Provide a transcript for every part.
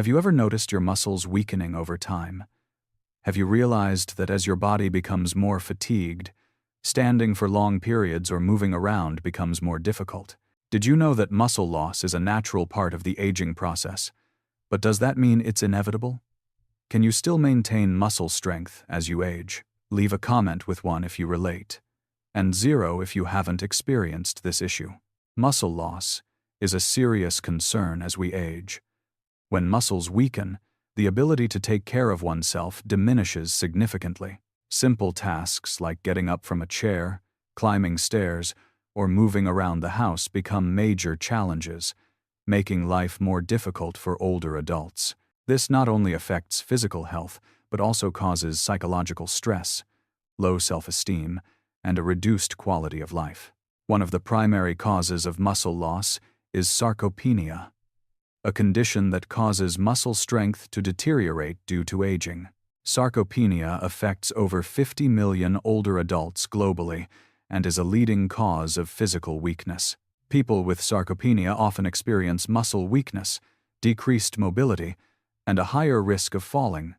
Have you ever noticed your muscles weakening over time? Have you realized that as your body becomes more fatigued, standing for long periods or moving around becomes more difficult? Did you know that muscle loss is a natural part of the aging process? But does that mean it's inevitable? Can you still maintain muscle strength as you age? Leave a comment with 1 if you relate, and 0 if you haven't experienced this issue. Muscle loss is a serious concern as we age. When muscles weaken, the ability to take care of oneself diminishes significantly. Simple tasks like getting up from a chair, climbing stairs, or moving around the house become major challenges, making life more difficult for older adults. This not only affects physical health, but also causes psychological stress, low self-esteem, and a reduced quality of life. One of the primary causes of muscle loss is sarcopenia, a condition that causes muscle strength to deteriorate due to aging. Sarcopenia affects over 50 million older adults globally and is a leading cause of physical weakness. People with sarcopenia often experience muscle weakness, decreased mobility, and a higher risk of falling,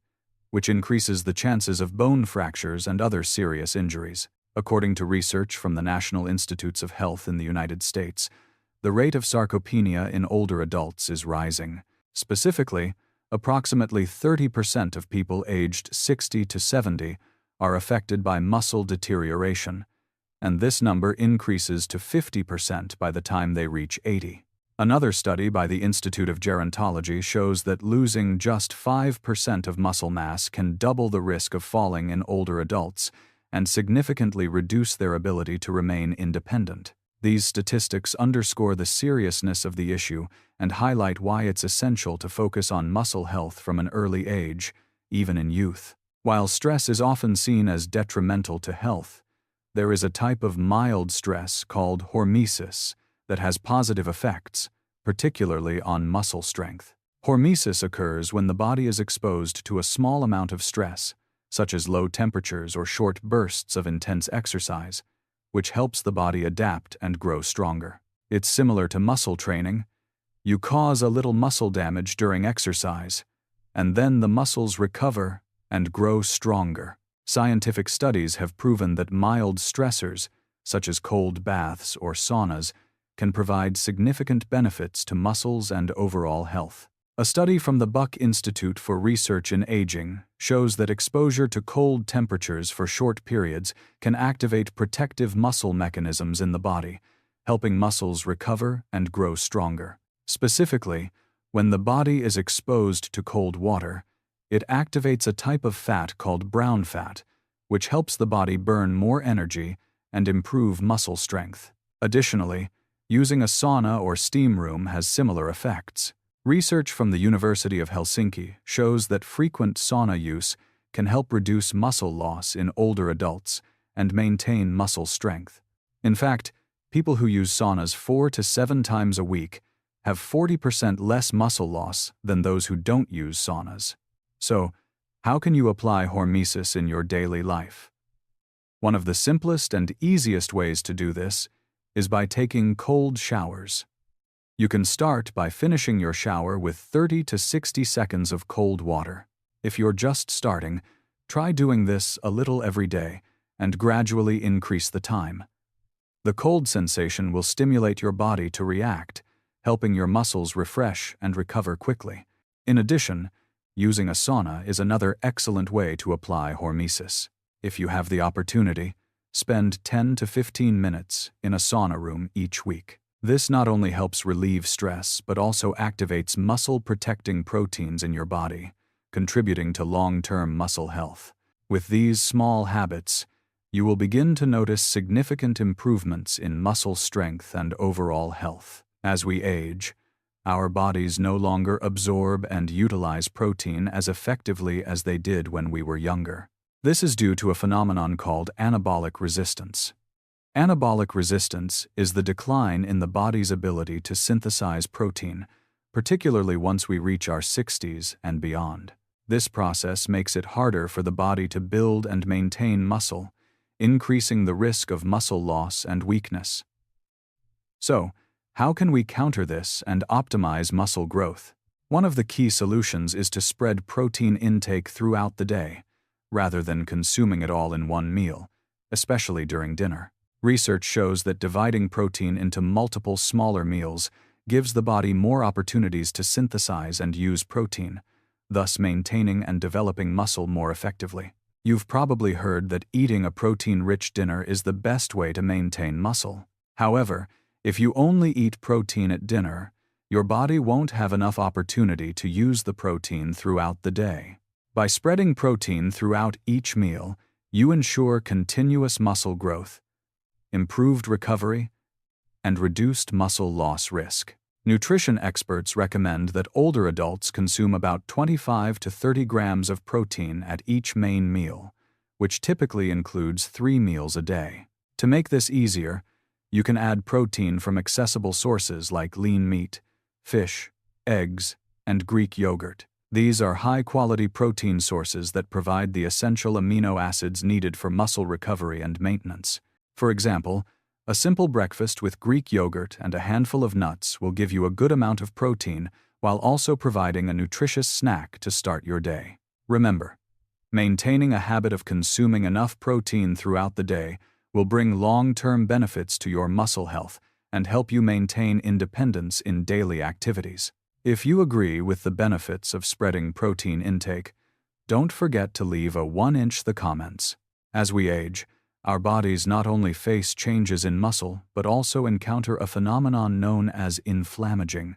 which increases the chances of bone fractures and other serious injuries. According to research from the National Institutes of Health in the United States, the rate of sarcopenia in older adults is rising. Specifically, approximately 30% of people aged 60 to 70 are affected by muscle deterioration, and this number increases to 50% by the time they reach 80. Another study by the Institute of Gerontology shows that losing just 5% of muscle mass can double the risk of falling in older adults and significantly reduce their ability to remain independent. These statistics underscore the seriousness of the issue and highlight why it's essential to focus on muscle health from an early age, even in youth. While stress is often seen as detrimental to health, there is a type of mild stress called hormesis that has positive effects, particularly on muscle strength. Hormesis occurs when the body is exposed to a small amount of stress, such as low temperatures or short bursts of intense exercise, which helps the body adapt and grow stronger. It's similar to muscle training. You cause a little muscle damage during exercise, and then the muscles recover and grow stronger. Scientific studies have proven that mild stressors, such as cold baths or saunas, can provide significant benefits to muscles and overall health. A study from the Buck Institute for Research in Aging shows that exposure to cold temperatures for short periods can activate protective muscle mechanisms in the body, helping muscles recover and grow stronger. Specifically, when the body is exposed to cold water, it activates a type of fat called brown fat, which helps the body burn more energy and improve muscle strength. Additionally, using a sauna or steam room has similar effects. Research from the University of Helsinki shows that frequent sauna use can help reduce muscle loss in older adults and maintain muscle strength. In fact, people who use saunas 4 to 7 times a week have 40% less muscle loss than those who don't use saunas. So, how can you apply hormesis in your daily life? One of the simplest and easiest ways to do this is by taking cold showers. You can start by finishing your shower with 30 to 60 seconds of cold water. If you're just starting, try doing this a little every day and gradually increase the time. The cold sensation will stimulate your body to react, helping your muscles refresh and recover quickly. In addition, using a sauna is another excellent way to apply hormesis. If you have the opportunity, spend 10 to 15 minutes in a sauna room each week. This not only helps relieve stress, but also activates muscle-protecting proteins in your body, contributing to long-term muscle health. With these small habits, you will begin to notice significant improvements in muscle strength and overall health. As we age, our bodies no longer absorb and utilize protein as effectively as they did when we were younger. This is due to a phenomenon called anabolic resistance. Anabolic resistance is the decline in the body's ability to synthesize protein, particularly once we reach our 60s and beyond. This process makes it harder for the body to build and maintain muscle, increasing the risk of muscle loss and weakness. So, how can we counter this and optimize muscle growth? One of the key solutions is to spread protein intake throughout the day, rather than consuming it all in one meal, especially during dinner. Research shows that dividing protein into multiple smaller meals gives the body more opportunities to synthesize and use protein, thus maintaining and developing muscle more effectively. You've probably heard that eating a protein-rich dinner is the best way to maintain muscle. However, if you only eat protein at dinner, your body won't have enough opportunity to use the protein throughout the day. By spreading protein throughout each meal, you ensure continuous muscle growth, improved recovery, and reduced muscle loss risk. Nutrition experts recommend that older adults consume about 25 to 30 grams of protein at each main meal, which typically includes 3 meals a day. To make this easier, you can add protein from accessible sources like lean meat, fish, eggs, and Greek yogurt. These are high-quality protein sources that provide the essential amino acids needed for muscle recovery and maintenance. For example, a simple breakfast with Greek yogurt and a handful of nuts will give you a good amount of protein while also providing a nutritious snack to start your day. Remember, maintaining a habit of consuming enough protein throughout the day will bring long-term benefits to your muscle health and help you maintain independence in daily activities. If you agree with the benefits of spreading protein intake, don't forget to leave a 1-inch the comments. As we age, our bodies not only face changes in muscle, but also encounter a phenomenon known as inflammaging,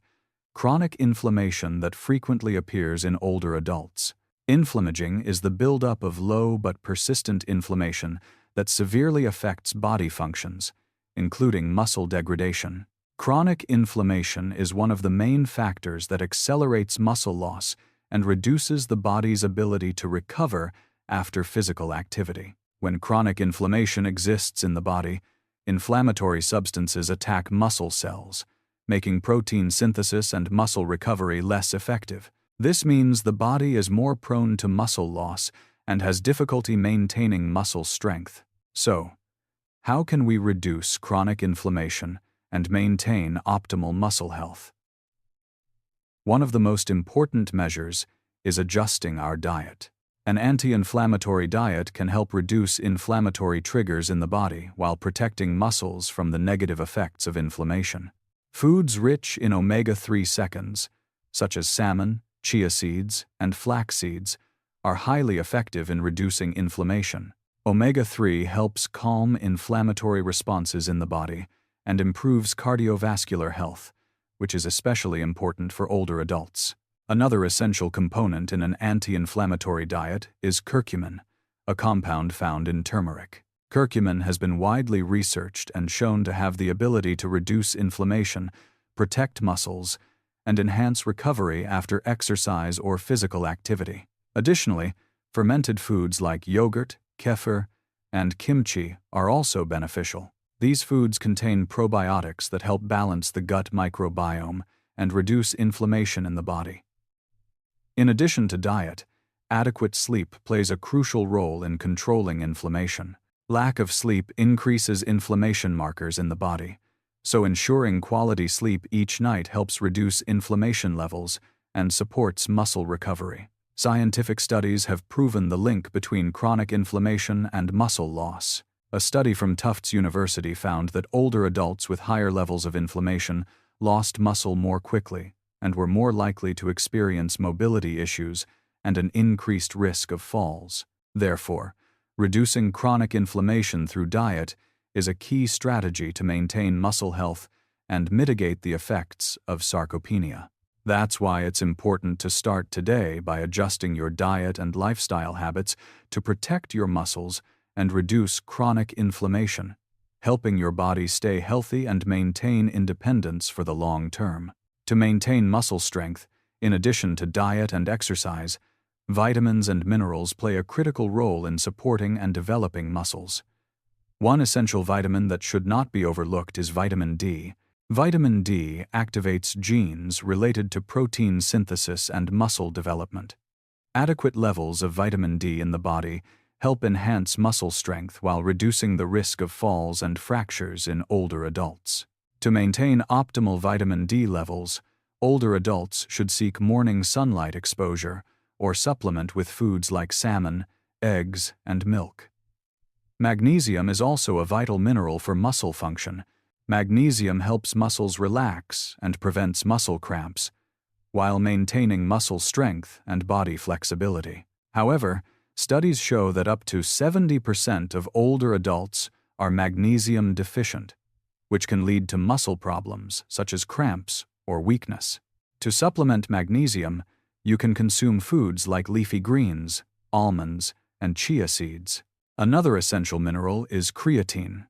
chronic inflammation that frequently appears in older adults. Inflammaging is the buildup of low but persistent inflammation that severely affects body functions, including muscle degradation. Chronic inflammation is one of the main factors that accelerates muscle loss and reduces the body's ability to recover after physical activity. When chronic inflammation exists in the body, inflammatory substances attack muscle cells, making protein synthesis and muscle recovery less effective. This means the body is more prone to muscle loss and has difficulty maintaining muscle strength. So, how can we reduce chronic inflammation and maintain optimal muscle health? One of the most important measures is adjusting our diet. An anti-inflammatory diet can help reduce inflammatory triggers in the body while protecting muscles from the negative effects of inflammation. Foods rich in omega-3 seconds, such as salmon, chia seeds, and flax seeds, are highly effective in reducing inflammation. Omega-3 helps calm inflammatory responses in the body and improves cardiovascular health, which is especially important for older adults. Another essential component in an anti-inflammatory diet is curcumin, a compound found in turmeric. Curcumin has been widely researched and shown to have the ability to reduce inflammation, protect muscles, and enhance recovery after exercise or physical activity. Additionally, fermented foods like yogurt, kefir, and kimchi are also beneficial. These foods contain probiotics that help balance the gut microbiome and reduce inflammation in the body. In addition to diet, adequate sleep plays a crucial role in controlling inflammation. Lack of sleep increases inflammation markers in the body, so ensuring quality sleep each night helps reduce inflammation levels and supports muscle recovery. Scientific studies have proven the link between chronic inflammation and muscle loss. A study from Tufts University found that older adults with higher levels of inflammation lost muscle more quickly and were more likely to experience mobility issues and an increased risk of falls. Therefore, reducing chronic inflammation through diet is a key strategy to maintain muscle health and mitigate the effects of sarcopenia. That's why it's important to start today by adjusting your diet and lifestyle habits to protect your muscles and reduce chronic inflammation, helping your body stay healthy and maintain independence for the long term. To maintain muscle strength, in addition to diet and exercise, vitamins and minerals play a critical role in supporting and developing muscles. One essential vitamin that should not be overlooked is vitamin D. Vitamin D activates genes related to protein synthesis and muscle development. Adequate levels of vitamin D in the body help enhance muscle strength while reducing the risk of falls and fractures in older adults. To maintain optimal vitamin D levels, older adults should seek morning sunlight exposure or supplement with foods like salmon, eggs, and milk. Magnesium is also a vital mineral for muscle function. Magnesium helps muscles relax and prevents muscle cramps, while maintaining muscle strength and body flexibility. However, studies show that up to 70% of older adults are magnesium deficient, which can lead to muscle problems such as cramps or weakness. To supplement magnesium, you can consume foods like leafy greens, almonds, and chia seeds. Another essential mineral is creatine.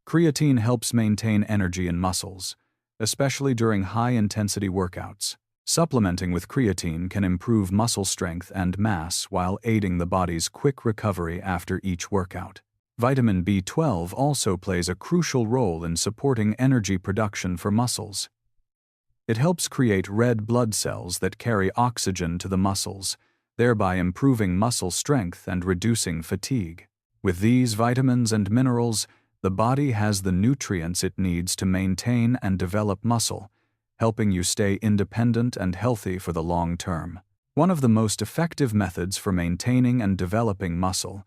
Creatine helps maintain energy in muscles, especially during high-intensity workouts. Supplementing with creatine can improve muscle strength and mass while aiding the body's quick recovery after each workout. Vitamin B12 also plays a crucial role in supporting energy production for muscles. It helps create red blood cells that carry oxygen to the muscles, thereby improving muscle strength and reducing fatigue. With these vitamins and minerals, the body has the nutrients it needs to maintain and develop muscle, helping you stay independent and healthy for the long term. One of the most effective methods for maintaining and developing muscle,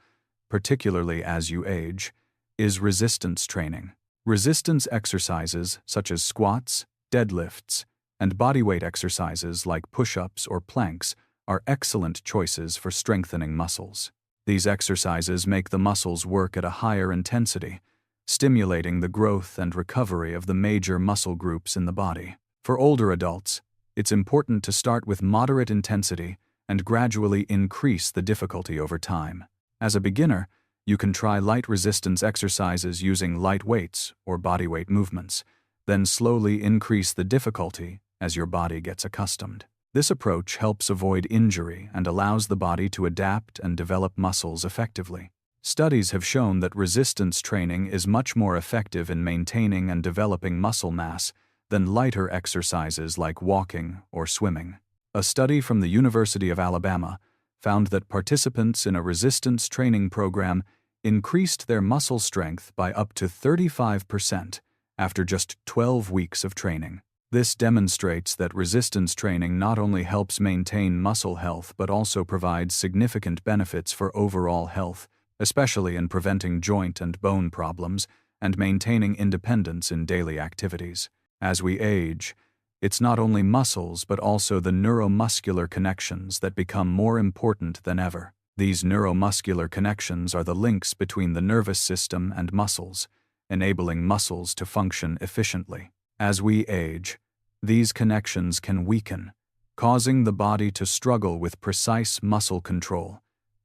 particularly as you age, is resistance training. Resistance exercises such as squats, deadlifts, and bodyweight exercises like push-ups or planks are excellent choices for strengthening muscles. These exercises make the muscles work at a higher intensity, stimulating the growth and recovery of the major muscle groups in the body. For older adults, it's important to start with moderate intensity and gradually increase the difficulty over time. As a beginner, you can try light resistance exercises using light weights or bodyweight movements, then slowly increase the difficulty as your body gets accustomed. This approach helps avoid injury and allows the body to adapt and develop muscles effectively. Studies have shown that resistance training is much more effective in maintaining and developing muscle mass than lighter exercises like walking or swimming. A study from the University of Alabama found that participants in a resistance training program increased their muscle strength by up to 35% after just 12 weeks of training. This demonstrates that resistance training not only helps maintain muscle health but also provides significant benefits for overall health, especially in preventing joint and bone problems and maintaining independence in daily activities. As we age, it's not only muscles but also the neuromuscular connections that become more important than ever. These neuromuscular connections are the links between the nervous system and muscles, enabling muscles to function efficiently. As we age, these connections can weaken, causing the body to struggle with precise muscle control,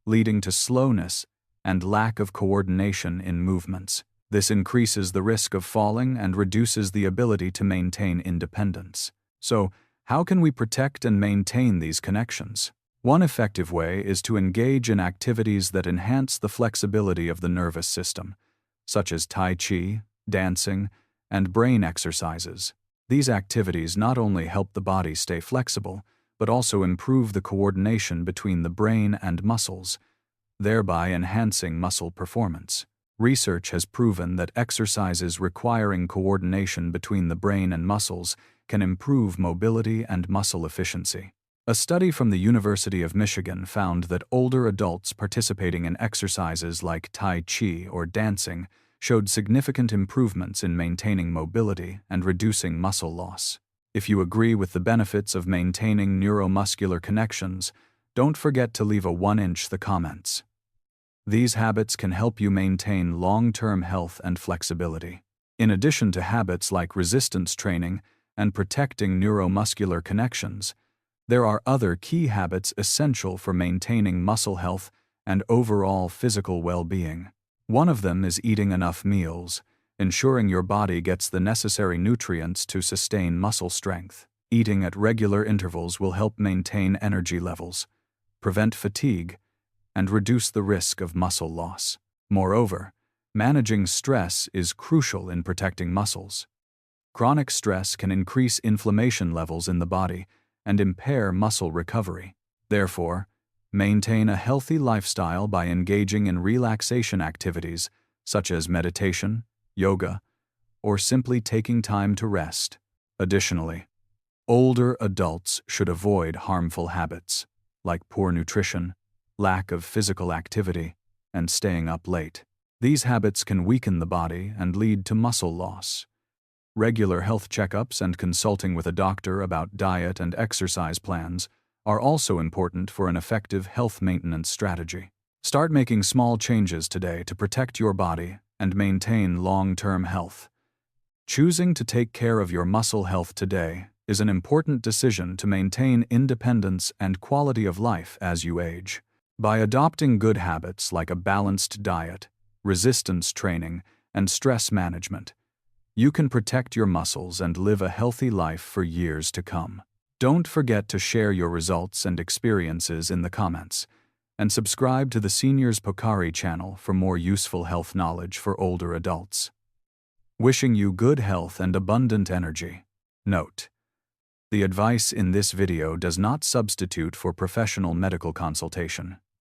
leading to slowness and lack of coordination in movements. This increases the risk of falling and reduces the ability to maintain independence. So, how can we protect and maintain these connections? One effective way is to engage in activities that enhance the flexibility of the nervous system, such as Tai Chi, dancing, and brain exercises. These activities not only help the body stay flexible, but also improve the coordination between the brain and muscles, thereby enhancing muscle performance. Research has proven that exercises requiring coordination between the brain and muscles can improve mobility and muscle efficiency. A study from the University of Michigan found that older adults participating in exercises like Tai Chi or dancing showed significant improvements in maintaining mobility and reducing muscle loss. If you agree with the benefits of maintaining neuromuscular connections, don't forget to leave a 1-inch the comments. These habits can help you maintain long-term health and flexibility. In addition to habits like resistance training and protecting neuromuscular connections, there are other key habits essential for maintaining muscle health and overall physical well-being. One of them is eating enough meals, ensuring your body gets the necessary nutrients to sustain muscle strength. Eating at regular intervals will help maintain energy levels, prevent fatigue, and reduce the risk of muscle loss. Moreover, managing stress is crucial in protecting muscles. Chronic stress can increase inflammation levels in the body and impair muscle recovery. Therefore, maintain a healthy lifestyle by engaging in relaxation activities such as meditation, yoga, or simply taking time to rest. Additionally, Older adults should avoid harmful habits, like poor nutrition, lack of physical activity, and staying up late. These habits can weaken the body and lead to muscle loss. Regular health checkups and consulting with a doctor about diet and exercise plans are also important for an effective health maintenance strategy. Start making small changes today to protect your body and maintain long-term health. Choosing to take care of your muscle health today is an important decision to maintain independence and quality of life as you age. By adopting good habits like a balanced diet, resistance training, and stress management, you can protect your muscles and live a healthy life for years to come. Don't forget to share your results and experiences in the comments, and subscribe to the seniorspocari channel for more useful health knowledge for older adults. Wishing you good health and abundant energy. Note: the advice in this video does not substitute for professional medical consultation.